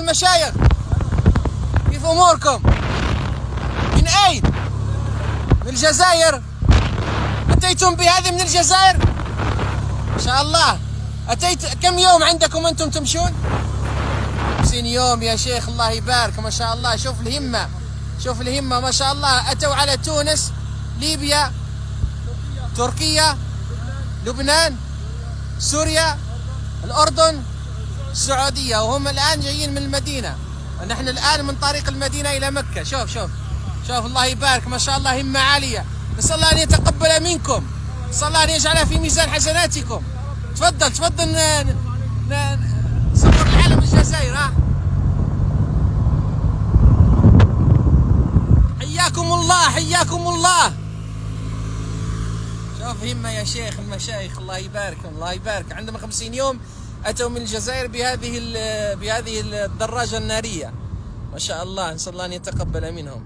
المشايخ، كيف أموركم؟ من أين؟ من الجزائر؟ أتيتم بهذه من الجزائر؟ ما شاء الله. أتيت كم يوم عندكم أنتم تمشون؟ 50 يوم يا شيخ، الله يبارك، ما شاء الله. شوف الهمة، شوف الهمة، ما شاء الله. أتوا على تونس، ليبيا، تركيا، لبنان، سوريا، الأردن، السعودية، وهم الآن جايين من المدينة. نحن الآن من طريق المدينة إلى مكة. شوف شوف شوف، الله يبارك، ما شاء الله، همة عالية. نسأل الله أن يتقبل منكم، نسأل الله أن يجعلها في ميزان حسناتكم. تفضل تفضل، صور العالم الجزائر. حياكم الله، حياكم الله. شوف همة يا شيخ، المشايخ، الله يبارك، الله يبارك. عندما 50 يوم أتوا من الجزائر بهذه الدراجة النارية، ما شاء الله. نسأل الله أن يتقبل منهم.